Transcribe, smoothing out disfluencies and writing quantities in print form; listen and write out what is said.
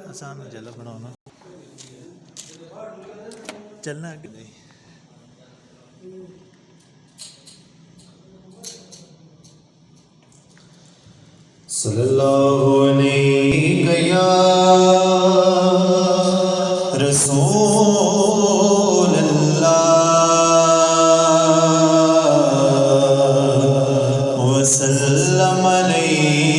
आसान हो चलो बनाना चलना कि नहीं। सल्लल्लाहु अलैहि या रसूल अल्लाह वसल्लम अलैहि